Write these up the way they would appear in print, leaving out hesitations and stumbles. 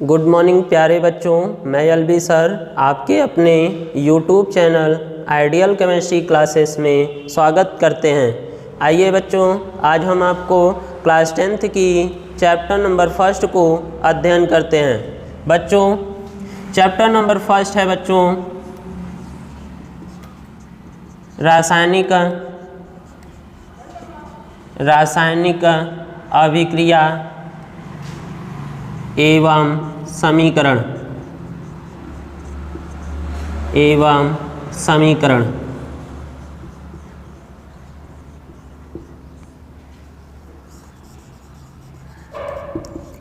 Good morning प्यारे बच्चों, मैं एलबी सर आपके अपने YouTube channel ideal chemistry classes में स्वागत करते हैं। आइए बच्चों, आज हम आपको क्लास 10th की चैप्टर नंबर 1 को अध्ययन करते हैं। बच्चों, चैप्टर नंबर 1 है बच्चों रासायनिक अभिक्रिया एवं समीकरण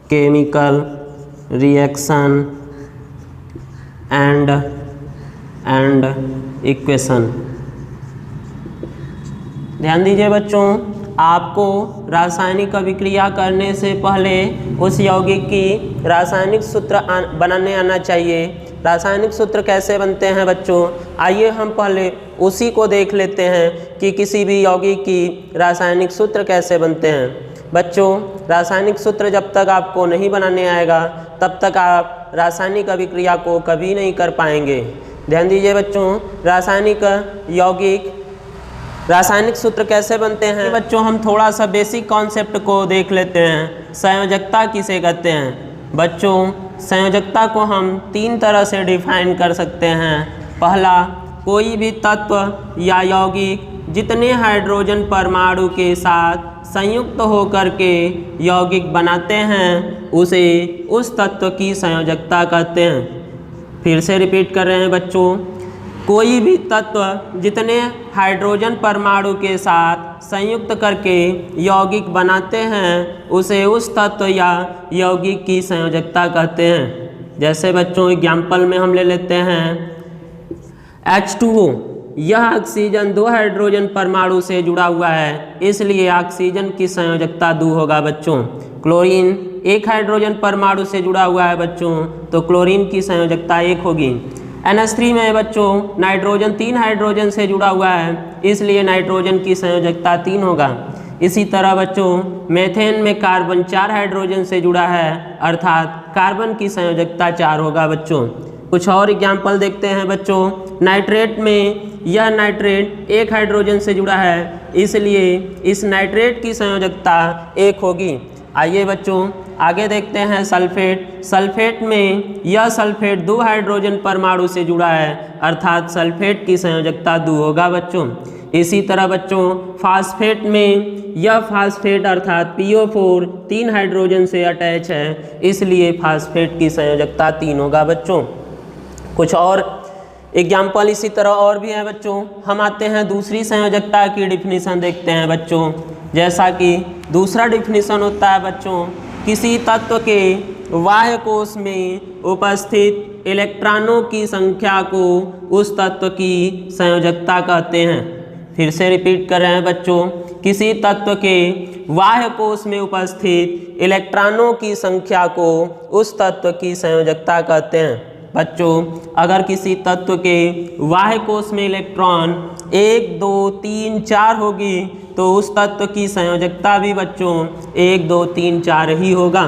केमिकल रिएक्शन एंड इक्वेशन। ध्यान दीजिए बच्चों, आपको रासायनिक अभिक्रिया करने से पहले उस यौगिक की रासायनिक सूत्र बनाने आना चाहिए। रासायनिक सूत्र कैसे बनते हैं बच्चों, आइए हम पहले उसी को देख लेते हैं कि किसी भी यौगिक की रासायनिक सूत्र कैसे बनते हैं। बच्चों, रासायनिक सूत्र जब तक आपको नहीं बनाने आएगा तब तक आप रासायनिक अभिक्रिया को कभी नहीं कर पाएंगे। ध्यान दीजिए बच्चों, रासायनिक सूत्र कैसे बनते हैं बच्चों, हम थोड़ा सा बेसिक कॉन्सेप्ट को देख लेते हैं। संयोजकता किसे कहते हैं बच्चों? संयोजकता को हम 3 तरह से डिफाइन कर सकते हैं। पहला, कोई भी तत्व या यौगिक जितने हाइड्रोजन परमाणु के साथ संयुक्त होकर के यौगिक बनाते हैं उसे उस तत्व की संयोजकता कहते हैं। फिर से रिपीट कर रहे हैं बच्चों, कोई भी तत्व जितने हाइड्रोजन परमाणु के साथ संयुक्त करके यौगिक बनाते हैं उसे उस तत्व या यौगिक की संयोजकता कहते हैं। जैसे बच्चों एग्जाम्पल में हम ले लेते हैं H2O, यह ऑक्सीजन 2 हाइड्रोजन परमाणु से जुड़ा हुआ है, इसलिए ऑक्सीजन की संयोजकता 2 होगा बच्चों। क्लोरीन 1 हाइड्रोजन परमाणु से जुड़ा हुआ है बच्चों, तो क्लोरीन की संयोजकता 1 होगी। NH3 में बच्चों नाइट्रोजन 3 हाइड्रोजन से जुड़ा हुआ है, इसलिए नाइट्रोजन की संयोजकता 3 होगा। इसी तरह बच्चों मेथेन में कार्बन 4 हाइड्रोजन से जुड़ा है, अर्थात कार्बन की संयोजकता 4 होगा बच्चों। कुछ और एग्जाम्पल देखते हैं बच्चों। नाइट्रेट में यह नाइट्रेट 1 हाइड्रोजन से जुड़ा है, इसलिए इस नाइट्रेट की संयोजकता 1 होगी। आइए बच्चों आगे देखते हैं सल्फेट। सल्फेट में यह सल्फेट 2 हाइड्रोजन परमाणु से जुड़ा है, अर्थात सल्फेट की संयोजकता 2 होगा बच्चों। इसी तरह बच्चों फास्फेट में यह फास्फेट अर्थात PO4 3 हाइड्रोजन से अटैच है, इसलिए फास्फेट की संयोजकता 3 होगा बच्चों। कुछ और एग्जाम्पल इसी तरह और भी है बच्चों। हम आते हैं दूसरी संयोजकता की डिफिनीसन देखते हैं बच्चों। जैसा कि दूसरा डिफिनीसन होता है बच्चों, किसी तत्व के बाह्य कोश में उपस्थित इलेक्ट्रॉनों की संख्या को उस तत्व की संयोजकता कहते हैं। फिर से रिपीट कर रहे हैं बच्चों, किसी तत्व के बाह्य कोश में उपस्थित इलेक्ट्रॉनों की संख्या को उस तत्व की संयोजकता कहते हैं। बच्चों, अगर किसी तत्व के बाह्य कोश में इलेक्ट्रॉन 1, 2, 3, 4 होगी तो उस तत्व की संयोजकता भी बच्चों 1, 2, 3, 4 ही होगा।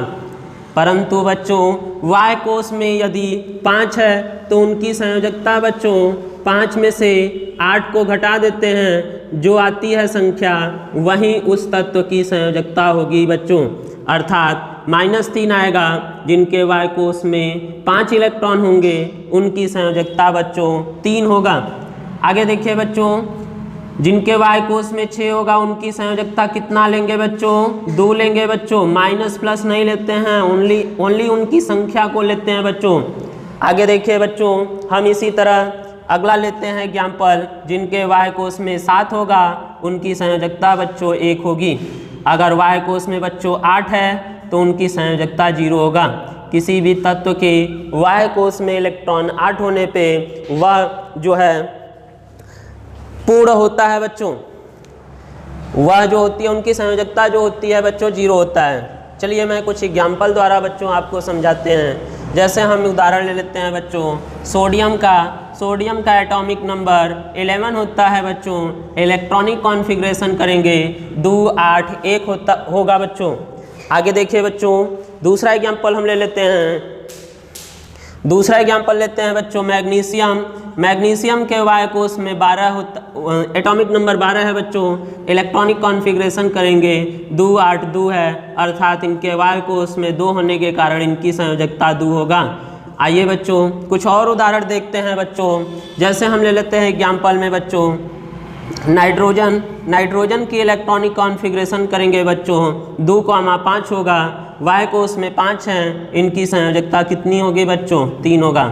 परंतु बच्चों बाह्य कोश में यदि 5 है तो उनकी संयोजकता बच्चों 5 में से 8 को घटा देते हैं, जो आती है संख्या वही उस तत्व की संयोजकता होगी बच्चों, अर्थात -3 आएगा। जिनके बाह्य कोश में 5 इलेक्ट्रॉन होंगे उनकी संयोजकता बच्चों 3 होगा। आगे देखिए बच्चों, जिनके बाह्य कोश में 6 होगा उनकी संयोजकता कितना लेंगे बच्चों? 2 लेंगे बच्चों, माइनस प्लस नहीं लेते हैं, ओनली उनकी संख्या को लेते हैं बच्चों। आगे देखिए बच्चों, हम इसी तरह अगला लेते हैं एग्जाम्पल, जिनके बाह्य कोश में 7 होगा उनकी संयोजकता बच्चों 1 होगी। अगर बाह्य कोश में बच्चों 8 है तो उनकी संयोजकता 0 होगा। किसी भी तत्व के बाह्य कोश में इलेक्ट्रॉन 8 होने पे वह जो है पूर्ण होता है बच्चों, वह जो होती है उनकी संयोजकता जो होती है बच्चों 0 होता है। चलिए मैं कुछ एग्जाम्पल द्वारा बच्चों आपको समझाते हैं। जैसे हम उदाहरण ले लेते हैं बच्चों सोडियम का एटॉमिक नंबर 11 होता है बच्चों। इलेक्ट्रॉनिक कॉन्फ़िगरेशन करेंगे 2, 8, 1 होगा बच्चों। आगे देखिए बच्चों, दूसरा एग्जाम्पल हम ले लेते हैं दूसरा एग्जाम्पल लेते हैं बच्चों मैग्नीशियम। मैग्नीशियम के वाय कोष में 12 एटॉमिक नंबर 12 है बच्चों। इलेक्ट्रॉनिक कॉन्फ़िगरेशन करेंगे 2 8 2 है, अर्थात इनके वाय कोष में 2 होने के कारण इनकी संयोजकता 2 होगा। आइए बच्चों कुछ और उदाहरण देखते हैं बच्चों। जैसे हम ले लेते हैं एग्जाम्पल में बच्चों नाइट्रोजन। नाइट्रोजन की इलेक्ट्रॉनिक कॉन्फ़िगरेशन करेंगे बच्चों 2,5 होगा, वाय कोष में 5 हैं, इनकी संयोजकता कितनी होगी बच्चों? 3 होगा।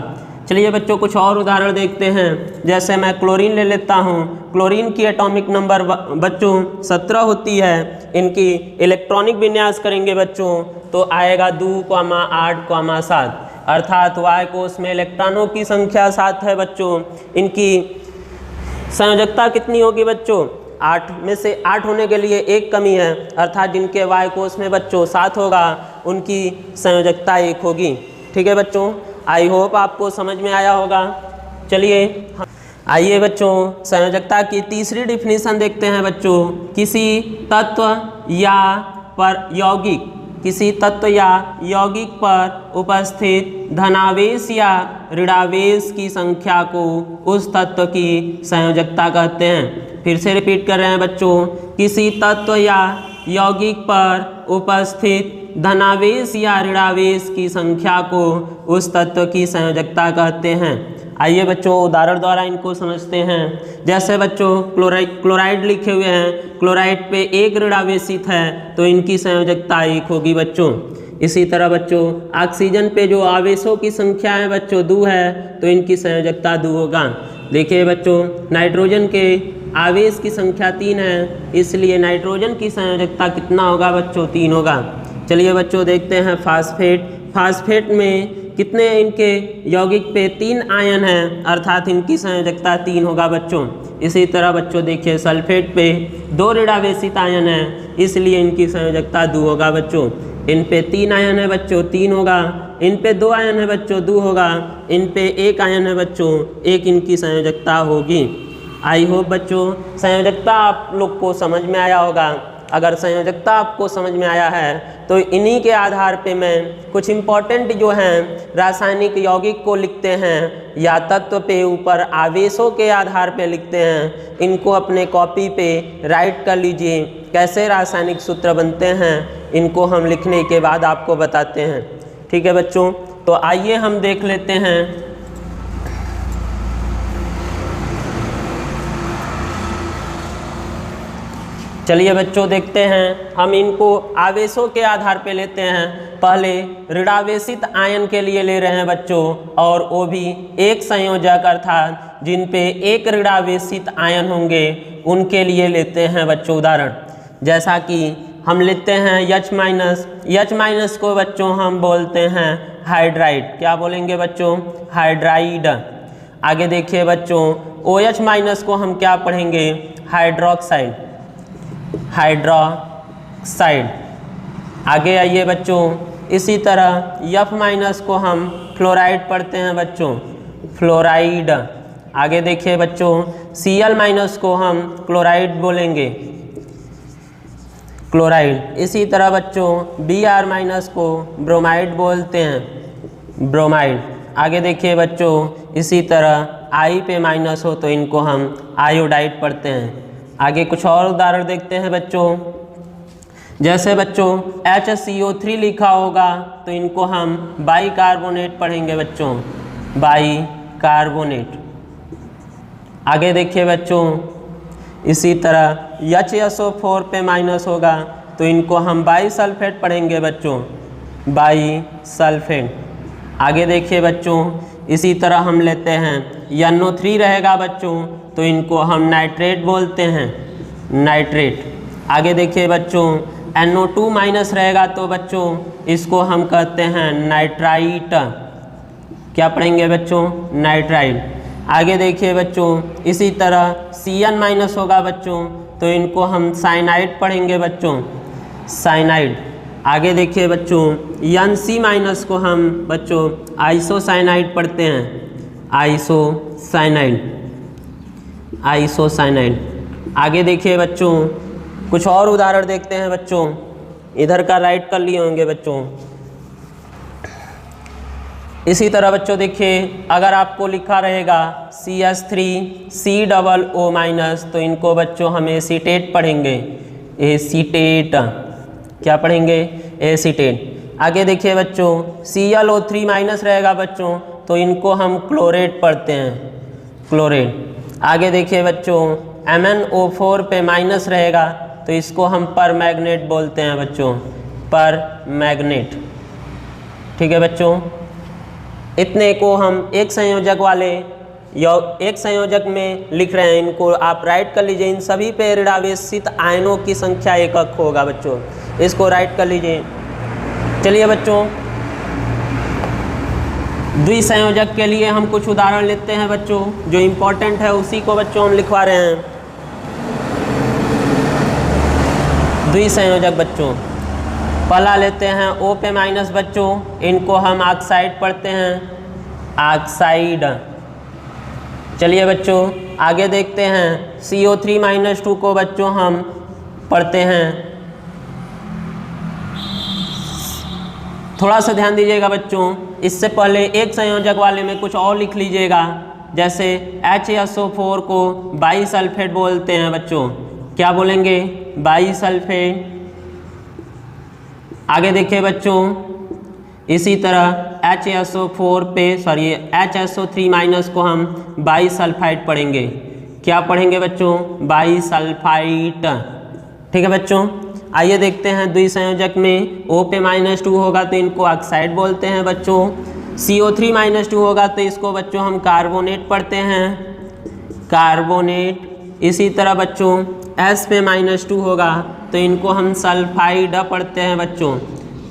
चलिए बच्चों कुछ और उदाहरण देखते हैं। जैसे मैं क्लोरीन ले लेता हूँ। क्लोरीन की एटॉमिक नंबर बच्चों 17 होती है। इनकी इलेक्ट्रॉनिक विन्यास करेंगे बच्चों तो आएगा 2,8,7, अर्थात वाय कोष में इलेक्ट्रॉनों की संख्या 7 है बच्चों। इनकी संयोजकता कितनी होगी बच्चों? 8 में से 8 होने के लिए एक कमी है, अर्थात जिनके वाय कोष में बच्चों 7 होगा उनकी संयोजकता 1 होगी। ठीक है बच्चों, आई होप आपको समझ में आया होगा। चलिए आइए बच्चों संयोजकता की तीसरी डिफिनीशन देखते हैं बच्चों। किसी तत्व या पर यौगिक पर उपस्थित धनावेश या ऋणावेश की संख्या को उस तत्व की संयोजकता कहते हैं। फिर से रिपीट कर रहे हैं बच्चों। किसी तत्व या यौगिक पर उपस्थित धनावेश या ऋणावेश की संख्या को उस तत्व की संयोजकता कहते हैं। आइए बच्चों उदाहरण द्वारा इनको समझते हैं। जैसे बच्चों क्लोराइड लिखे हुए हैं, क्लोराइड पे 1 ऋणावेशित है तो इनकी संयोजकता 1 होगी बच्चों। इसी तरह बच्चों ऑक्सीजन पे जो आवेशों की संख्या है बच्चों 2 है तो इनकी संयोजकता 2 होगा। देखिए बच्चों नाइट्रोजन के आवेश की संख्या 3 है, इसलिए नाइट्रोजन की संयोजकता कितना होगा बच्चों? 3 होगा। चलिए बच्चों देखते हैं फास्फेट। फास्फेट में कितने इनके यौगिक पे 3 आयन हैं, अर्थात इनकी संयोजकता 3 होगा बच्चों। इसी तरह बच्चों देखिए सल्फेट पे 2 ऋणावेशित आयन हैं, इसलिए इनकी संयोजकता 2 होगा बच्चों। इन पे 3 आयन है बच्चों 3 होगा, इन पे 2 आयन है बच्चों 2 होगा, इन पे 1 आयन है बच्चों 1 इनकी संयोजकता होगी। आई होप बच्चों संयोजकता आप लोग को समझ में आया होगा। अगर संयोजकता आपको समझ में आया है तो इन्हीं के आधार पे मैं कुछ इम्पॉर्टेंट जो हैं रासायनिक यौगिक को लिखते हैं या तत्व पे ऊपर आवेशों के आधार पे लिखते हैं, इनको अपने कॉपी पे राइट कर लीजिए। कैसे रासायनिक सूत्र बनते हैं इनको हम लिखने के बाद आपको बताते हैं। ठीक है बच्चों, तो आइए हम देख लेते हैं। चलिए बच्चों देखते हैं, हम इनको आवेशों के आधार पे लेते हैं। पहले ऋणावेशित आयन के लिए ले रहे हैं बच्चों, और वो भी एक संयोजक अर्थात जिन पे 1 ऋणावेशित आयन होंगे उनके लिए लेते हैं बच्चों उदाहरण। जैसा कि हम लेते हैं H माइनस को बच्चों हम बोलते हैं हाइड्राइड। क्या बोलेंगे बच्चों? हाइड्राइड। आगे देखिए बच्चों OH माइनस को हम क्या पढ़ेंगे? हाइड्रोक्साइड। आगे आइए बच्चों इसी तरह F माइनस को हम फ्लोराइड पढ़ते हैं बच्चों, फ्लोराइड। आगे देखिए बच्चों Cl माइनस को हम क्लोराइड बोलेंगे, क्लोराइड। इसी तरह बच्चों Br माइनस को ब्रोमाइड बोलते हैं, ब्रोमाइड। आगे देखिए बच्चों इसी तरह I पे माइनस हो तो इनको हम आयोडाइड पढ़ते हैं। आगे कुछ और उदाहरण देखते हैं बच्चों। जैसे बच्चों HCO3 लिखा होगा तो इनको हम बाइकार्बोनेट पढ़ेंगे बच्चों, बाइकार्बोनेट। आगे देखिए बच्चों इसी तरह HSO4 पे माइनस होगा तो इनको हम बाईसल्फेट पढ़ेंगे बच्चों, बाईसल्फेट। आगे देखिए बच्चों इसी तरह हम लेते हैं NO3 रहेगा बच्चों तो इनको हम नाइट्रेट बोलते हैं, नाइट्रेट। आगे देखिए बच्चों NO2 माइनस रहेगा तो बच्चों इसको हम कहते हैं नाइट्राइट। क्या पढ़ेंगे बच्चों? नाइट्राइट। आगे देखिए बच्चों इसी तरह Cn माइनस होगा बच्चों तो इनको हम साइनाइड पढ़ेंगे बच्चों, साइनाइड। आगे देखिए बच्चों Nc माइनस को हम बच्चों आइसोसाइनाइड पढ़ते हैं, आइसोसाइनाइड, आइसोसाइनाइड। आगे देखिए बच्चों कुछ और उदाहरण देखते हैं बच्चों। इधर का राइट कर लिए होंगे बच्चों। इसी तरह बच्चों देखिए, अगर आपको लिखा रहेगा CH3COO- तो इनको बच्चों हम एसीटेट पढ़ेंगे, एसीटेट। क्या पढ़ेंगे? एसीटेट। आगे देखिए बच्चों, ClO3- रहेगा बच्चों, तो इनको हम क्लोरेट पढ़ते हैं, क्लोरेट। आगे देखिए बच्चों, MnO4 पे माइनस रहेगा, तो इसको हम परमैग्नेट बोलते हैं बच्चों, परमैग्नेट। ठीक है बच्चों, इतने को हम एक संयोजक वाले या एक संयोजक में लिख रहे हैं, इनको आप राइट कर लीजिए। इन सभी पे ऋणावेशित आयनों की संख्या एकक होगा बच्चों, इसको राइट कर लीजिए। चलिए बच्चों, द्विसंयोजक के लिए हम कुछ उदाहरण लेते हैं बच्चों, जो इम्पोर्टेंट है उसी को बच्चों हम लिखवा रहे हैं। द्विसंयोजक बच्चों, पहला लेते हैं O पे माइनस बच्चों, इनको हम ऑक्साइड पढ़ते हैं, ऑक्साइड। चलिए बच्चों, आगे देखते हैं CO3-2 को बच्चों हम पढ़ते हैं। थोड़ा सा ध्यान दीजिएगा बच्चों, इससे पहले एक संयोजक वाले में कुछ और लिख लीजिएगा, जैसे HSO4 को बाईसल्फेट बोलते हैं बच्चों। क्या बोलेंगे? बाईसल्फेट। आगे देखिए बच्चों, इसी तरह HSO3- को हम बाईसल्फाइड पढ़ेंगे। क्या पढ़ेंगे बच्चों? बाईसल्फाइड। ठीक है बच्चों, आइए देखते हैं द्विसंयोजक में O पे -2 होगा तो इनको ऑक्साइड बोलते हैं बच्चों। CO3- होगा तो इसको बच्चों हम कार्बोनेट पढ़ते हैं, कार्बोनेट। इसी तरह बच्चों S पे -2 होगा तो इनको हम सल्फाइड पढ़ते हैं बच्चों,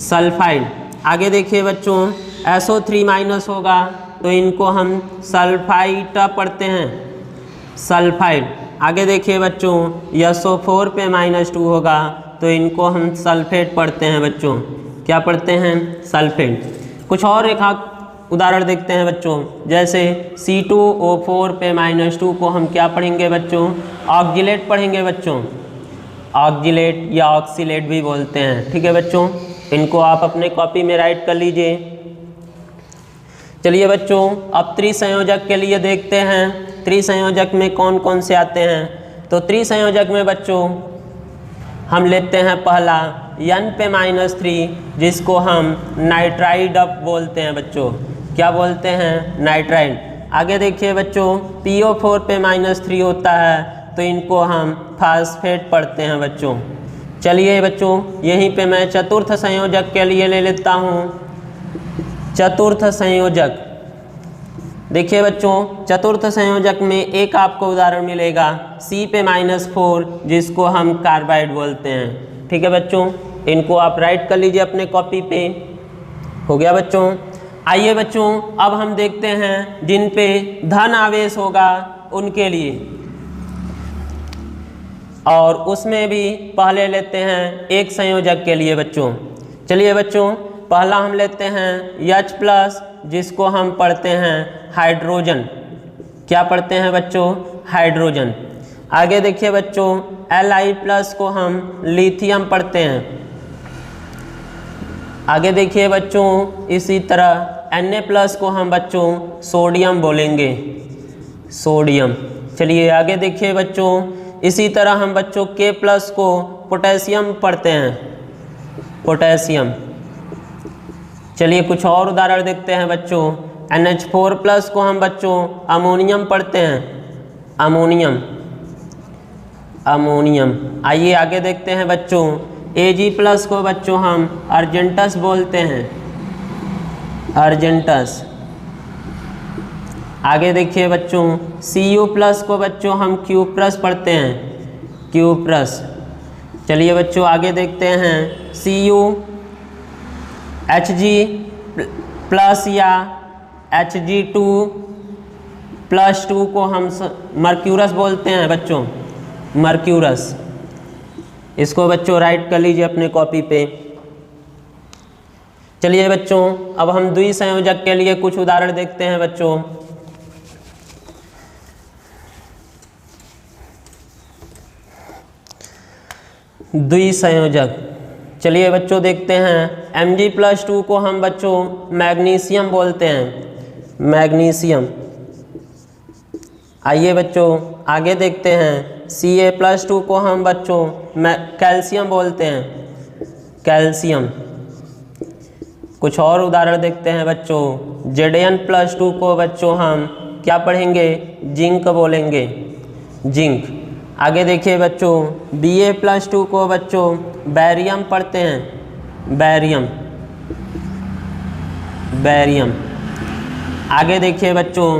सल्फाइड। आगे देखिए बच्चों, SO3- होगा तो इनको हम सल्फाइड पढ़ते हैं, सल्फाइड। आगे देखिए बच्चों, SO4 पे -2 होगा तो इनको हम सल्फेट पढ़ते हैं बच्चों। क्या पढ़ते हैं? सल्फेट। कुछ और एक उदाहरण देखते हैं बच्चों, जैसे C2O4 पे -2 को हम क्या पढ़ेंगे बच्चों? ऑक्जिलेट पढ़ेंगे बच्चों, ऑक्जिलेट या ऑक्सीलेट भी बोलते हैं। ठीक है बच्चों, इनको आप अपने कॉपी में राइट कर लीजिए। चलिए बच्चों, अब त्रिसंयोजक के लिए देखते हैं, त्रिसंयोजक में कौन कौन से आते हैं। तो त्रिसंयोजक में बच्चों हम लेते हैं पहला N पे -3, जिसको हम नाइट्राइड बोलते हैं बच्चों। क्या बोलते हैं? नाइट्राइड। आगे देखिए बच्चों, PO4 पे -3 होता है तो इनको हम फास्फेट पढ़ते हैं बच्चों। चलिए बच्चों, यहीं पे मैं चतुर्थ संयोजक के लिए ले लेता हूँ। चतुर्थ संयोजक देखिए बच्चों, चतुर्थ संयोजक में एक आपको उदाहरण मिलेगा C पे -4, जिसको हम कार्बाइड बोलते हैं। ठीक है बच्चों, इनको आप राइट कर लीजिए अपने कॉपी पे। हो गया बच्चों। आइए बच्चों, अब हम देखते हैं जिन पे धन आवेश होगा उनके लिए, और उसमें भी पहले लेते हैं एक संयोजक के लिए बच्चों। चलिए बच्चों, पहला हम लेते हैं H+, जिसको हम पढ़ते हैं हाइड्रोजन। क्या पढ़ते हैं बच्चों? हाइड्रोजन। आगे देखिए बच्चों, Li+ को हम लिथियम पढ़ते हैं। आगे देखिए बच्चों, इसी तरह Na+ को हम बच्चों सोडियम बोलेंगे, सोडियम। चलिए आगे देखिए बच्चों, इसी तरह हम बच्चों K+ को पोटेशियम पढ़ते हैं, पोटेशियम। चलिए कुछ और उदाहरण देखते हैं बच्चों। NH4+ को हम बच्चों अमोनियम पढ़ते हैं, अमोनियम, अमोनियम। आइए आगे देखते हैं बच्चों, Ag+ को बच्चों हम अर्जेंटस बोलते हैं, अर्जेंटस। आगे देखिए बच्चों, Cu+ को बच्चों हम Cu+ पढ़ते हैं, Cu+। चलिए बच्चों आगे देखते हैं, Hg+ या Hg2+2 को हम मर्क्यूरस बोलते हैं बच्चों, मर्क्यूरस। इसको बच्चों राइट कर लीजिए अपने कॉपी पे। चलिए बच्चों, अब हम द्विसंयोजक के लिए कुछ उदाहरण देखते हैं बच्चों। द्विसंयोजक, चलिए बच्चों देखते हैं Mg+2 को हम बच्चों मैग्नीशियम बोलते हैं, मैग्नीशियम। आइए बच्चों आगे देखते हैं, Ca+2 को हम बच्चों कैल्शियम बोलते हैं, कैल्शियम। कुछ और उदाहरण देखते हैं बच्चों, Zn+2 को बच्चों हम क्या पढ़ेंगे, जिंक बोलेंगे, जिंक। आगे देखिए बच्चों, Ba+2 को बच्चों बैरियम पढ़ते हैं, बैरियम, बैरियम। आगे देखिए बच्चों,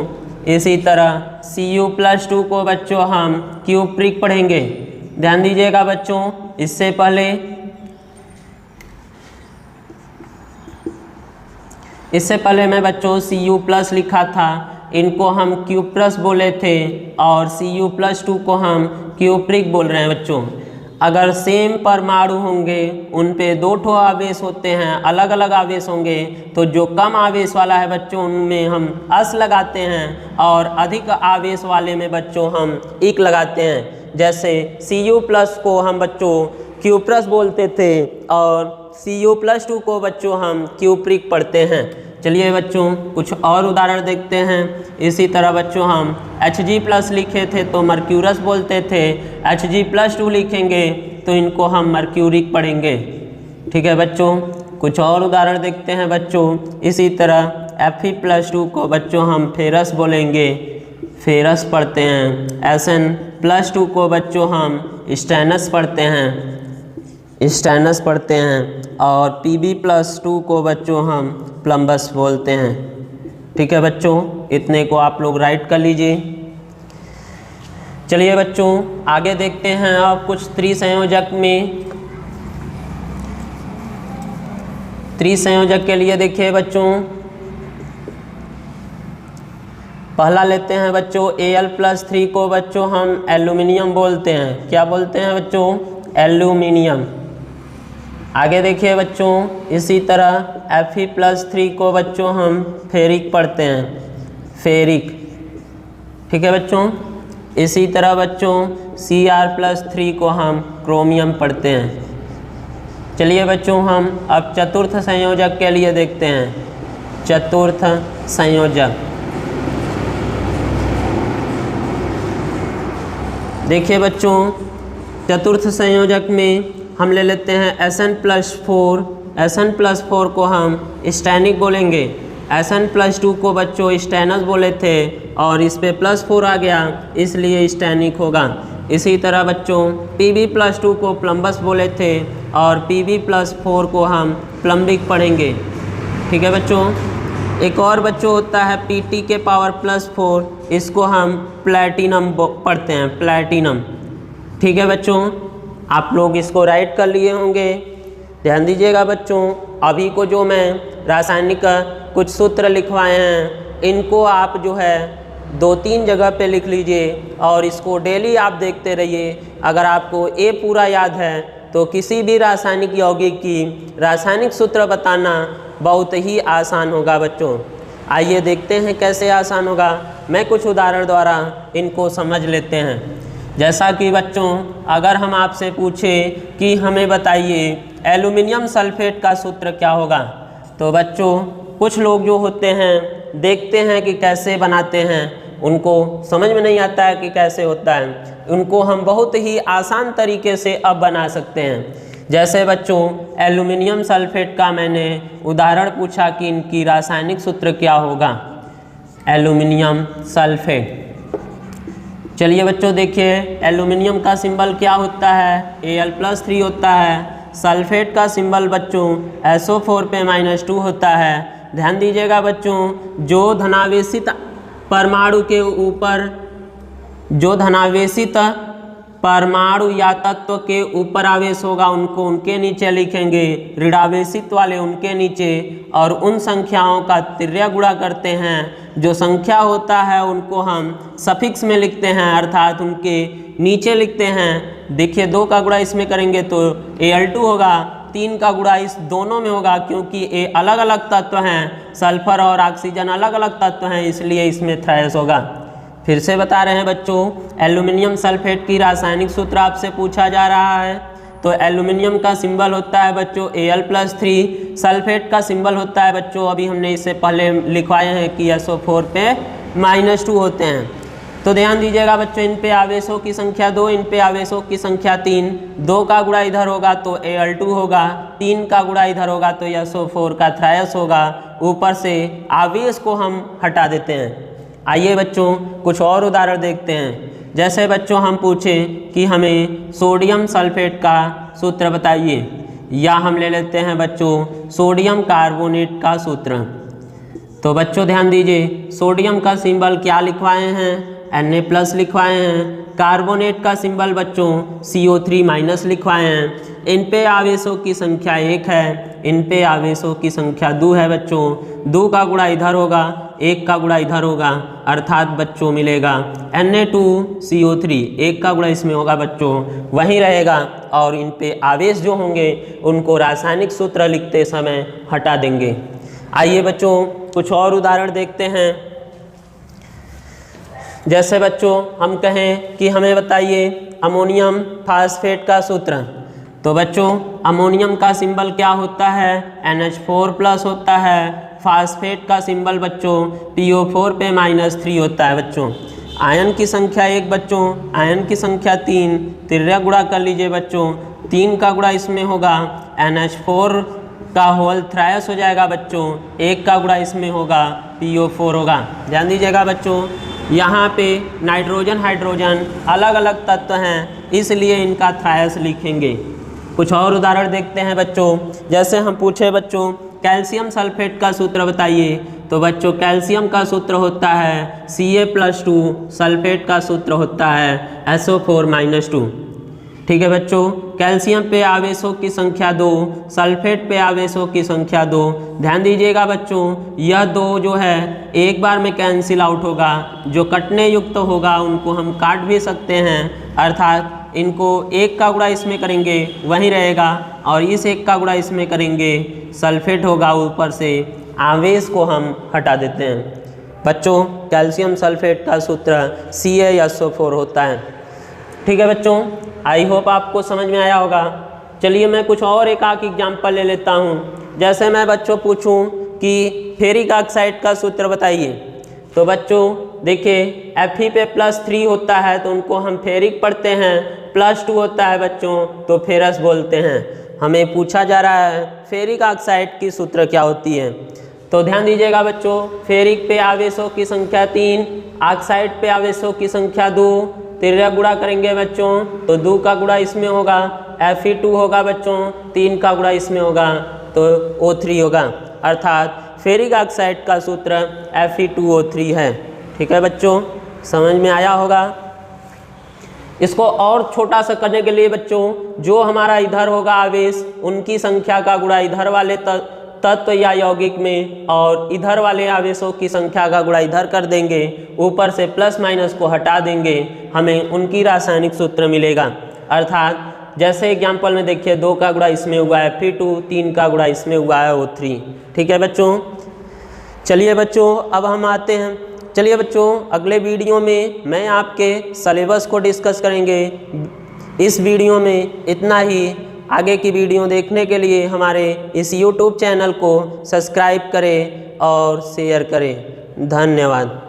इसी तरह Cu+2 को बच्चों हम क्यूप्रिक पढ़ेंगे। ध्यान दीजिएगा बच्चों, इससे पहले मैं बच्चों Cu+ लिखा था, इनको हम क्यूप्रस बोले थे और Cu+2 को हम क्यूप्रिक बोल रहे हैं बच्चों। अगर सेम परमाणु होंगे, उन पे 2 ठो आवेश होते हैं, अलग अलग आवेश होंगे, तो जो कम आवेश वाला है बच्चों उनमें हम अस लगाते हैं और अधिक आवेश वाले में बच्चों हम इक लगाते हैं। जैसे Cu+ को हम बच्चों क्यूप्रस बोलते थे और Cu+2 को बच्चों हम क्यूप्रिक पढ़ते हैं। चलिए बच्चों कुछ और उदाहरण देखते हैं। इसी तरह बच्चों हम Hg+ लिखे थे तो मर्क्यूरस बोलते थे, Hg+2 लिखेंगे तो इनको हम मर्क्यूरिक पढ़ेंगे। ठीक है बच्चों, कुछ और उदाहरण देखते हैं बच्चों। इसी तरह Fe+2 को बच्चों हम फेरस बोलेंगे, फेरस पढ़ते हैं। Sn+2 को बच्चों हम स्टेनस पढ़ते हैं, स्टेनस पढ़ते हैं। और Pb+2 को बच्चों हम प्लम्बस बोलते हैं। ठीक है बच्चों, इतने को आप लोग राइट कर लीजिए। चलिए बच्चों आगे देखते हैं अब कुछ त्रिसंयोजक में। त्रिसंयोजक के लिए देखिए बच्चों, पहला लेते हैं बच्चों Al+3 को बच्चों हम एल्यूमिनियम बोलते हैं। क्या बोलते हैं बच्चों, एल्यूमिनियम। आगे देखिए बच्चों, इसी तरह Fe+3 को बच्चों हम फेरिक पढ़ते हैं, फेरिक। ठीक है बच्चों, इसी तरह बच्चों Cr+3 को हम क्रोमियम पढ़ते हैं। चलिए बच्चों हम अब चतुर्थ संयोजक के लिए देखते हैं, चतुर्थ संयोजक। देखिए बच्चों, चतुर्थ संयोजक में हम ले लेते हैं Sn+4। Sn+4 को हम स्टैनिक बोलेंगे, Sn+2 को बच्चों स्टेनस बोले थे और इस पे +4 आ गया इसलिए स्टैनिक होगा। इसी तरह बच्चों Pb+2 को प्लम्बस बोले थे और Pb+4 को हम प्लम्बिक पढ़ेंगे। ठीक है बच्चों, एक और बच्चों होता है Pt⁴, इसको हम प्लैटिनम पढ़ते हैं, प्लैटिनम। ठीक है बच्चों, आप लोग इसको राइट कर लिए होंगे। ध्यान दीजिएगा बच्चों, अभी को जो मैं रासायनिक कुछ सूत्र लिखवाए हैं, इनको आप जो है 2-3 जगह पे लिख लीजिए और इसको डेली आप देखते रहिए। अगर आपको ये पूरा याद है तो किसी भी रासायनिक यौगिक की रासायनिक सूत्र बताना बहुत ही आसान होगा बच्चों। आइए देखते हैं कैसे आसान होगा। मैं कुछ उदाहरण द्वारा इनको समझ लेते हैं। जैसा कि बच्चों अगर हम आपसे पूछें कि हमें बताइए एल्युमिनियम सल्फेट का सूत्र क्या होगा, तो बच्चों कुछ लोग जो होते हैं देखते हैं कि कैसे बनाते हैं, उनको समझ में नहीं आता है कि कैसे होता है। उनको हम बहुत ही आसान तरीके से अब बना सकते हैं। जैसे बच्चों एल्युमिनियम सल्फेट का मैंने उदाहरण पूछा कि इनकी रासायनिक सूत्र क्या होगा, एल्युमिनियम सल्फेट। चलिए बच्चों देखिए, एल्युमिनियम का सिंबल क्या होता है, Al+3 होता है। सल्फेट का सिंबल बच्चों SO4 पे -2 होता है। ध्यान दीजिएगा बच्चों, जो धनावेशित परमाणु के ऊपर, जो धनावेशित परमाणु या तत्व के ऊपर आवेश होगा उनको उनके नीचे लिखेंगे, ऋणावेशित वाले उनके नीचे, और उन संख्याओं का तिर्य गुणा करते हैं। जो संख्या होता है उनको हम सफिक्स में लिखते हैं, अर्थात उनके नीचे लिखते हैं। देखिए 2 का गुणा इसमें करेंगे तो Al2 होगा, 3 का गुणा इस दोनों में होगा क्योंकि ये अलग अलग तत्व हैं, सल्फर और ऑक्सीजन अलग अलग तत्व हैं, इसलिए इसमें थ्रायस होगा। फिर से बता रहे हैं बच्चों, एल्युमिनियम सल्फेट की रासायनिक सूत्र आपसे पूछा जा रहा है। तो एल्यूमिनियम का सिंबल होता है बच्चों Al+3, सल्फेट का सिंबल होता है बच्चों, अभी हमने इससे पहले लिखवाए हैं कि SO4 पे -2 होते हैं। तो ध्यान दीजिएगा बच्चों, इन पे आवेशों की संख्या 2, इन पे आवेशों की संख्या 3, 2 का गुणा इधर होगा तो Al2 होगा, 3 का गुणा इधर होगा तो SO4 का थ्रायस होगा। ऊपर से आवेश को हम हटा देते हैं। आइए बच्चों कुछ और उदाहरण देखते हैं। जैसे बच्चों हम पूछें कि हमें सोडियम सल्फेट का सूत्र बताइए, या हम ले लेते हैं बच्चों सोडियम कार्बोनेट का सूत्र। तो बच्चों ध्यान दीजिए, सोडियम का सिंबल क्या लिखवाए हैं, Na+ लिखवाए हैं। कार्बोनेट का सिंबल बच्चों CO3- लिखवाए हैं। इन पे आवेशों की संख्या 1 है, इन पे आवेशों की संख्या 2 है बच्चों। 2 का गुणा इधर होगा, 1 का गुणा इधर होगा, अर्थात बच्चों मिलेगा Na2CO3, 1 का गुणा इसमें होगा बच्चों, वहीं रहेगा। और इन पे आवेश जो होंगे उनको रासायनिक सूत्र लिखते समय हटा देंगे। आइए बच्चों कुछ और उदाहरण देखते हैं। जैसे बच्चों हम कहें कि हमें बताइए अमोनियम फास्फेट का सूत्र। तो बच्चों अमोनियम का सिंबल क्या होता है, NH4+ होता है। फास्फेट का सिंबल बच्चों PO4 पे -3 होता है बच्चों। आयन की संख्या 1 बच्चों, आयन की संख्या 3, तिर्यक गुणा कर लीजिए बच्चों, 3 का गुणा इसमें होगा, NH4 का होल थ्रायस हो जाएगा बच्चों, 1 का गुणा इसमें होगा, PO4 होगा। ध्यान दीजिएगा बच्चों, यहाँ पे नाइट्रोजन हाइड्रोजन अलग अलग तत्व हैं, इसलिए इनका थ्रायस लिखेंगे। कुछ और उदाहरण देखते हैं बच्चों। जैसे हम पूछे बच्चों कैल्शियम सल्फेट का सूत्र बताइए। तो बच्चों कैल्शियम का सूत्र होता है Ca+2, सल्फेट का सूत्र होता है SO4-2। ठीक है बच्चों, कैल्शियम पे आवेशों की संख्या 2, सल्फेट पे आवेशों की संख्या 2। ध्यान दीजिएगा बच्चों, यह 2 जो है एक बार में कैंसिल आउट होगा, जो कटने युक्त होगा उनको हम काट भी सकते हैं, अर्थात इनको 1 का गुणा इसमें करेंगे वहीं रहेगा, और इस 1 का गुणा इसमें करेंगे सल्फेट होगा, ऊपर से आवेश को हम हटा देते हैं। बच्चों कैल्शियम सल्फेट का सूत्र CaSO4 होता है। ठीक है बच्चों, आई होप आपको समझ में आया होगा। चलिए मैं कुछ और एक आध एग्जाम्पल ले लेता हूँ। जैसे मैं बच्चों पूछूं कि फेरिक ऑक्साइड का सूत्र बताइए। तो बच्चों देखिए Fe पे +3 होता है तो उनको हम फेरिक पढ़ते हैं, +2 होता है बच्चों तो फेरस बोलते हैं। हमें पूछा जा रहा है फेरिक ऑक्साइड की सूत्र क्या होती है। तो ध्यान दीजिएगा बच्चों, फेरिक पे आवेशों की संख्या 3, ऑक्साइड पे आवेशों की संख्या 2, तिर्यक गुणा करेंगे बच्चों तो 2 का गुणा इसमें होगा, Fe2 होगा बच्चों, 3 का गुणा इसमें होगा तो O3 होगा, अर्थात फेरिक ऑक्साइड का सूत्र Fe2O3 है। ठीक है बच्चों, समझ में आया होगा। इसको और छोटा सा करने के लिए बच्चों, जो हमारा इधर होगा आवेश उनकी संख्या का गुणा इधर वाले तत्व या यौगिक में, और इधर वाले आवेशों की संख्या का गुणा इधर कर देंगे, ऊपर से प्लस माइनस को हटा देंगे, हमें उनकी रासायनिक सूत्र मिलेगा। अर्थात जैसे एग्जाम्पल में देखिए 2 का गुणा इसमें हुआ है Fe2, 3 का गुणा इसमें हुआ है O3। ठीक है बच्चों, चलिए बच्चों अब हम आते हैं। चलिए बच्चों अगले वीडियो में मैं आपके सिलेबस को डिस्कस करेंगे। इस वीडियो में इतना ही। आगे की वीडियो देखने के लिए हमारे इस YouTube चैनल को सब्सक्राइब करें और शेयर करें। धन्यवाद।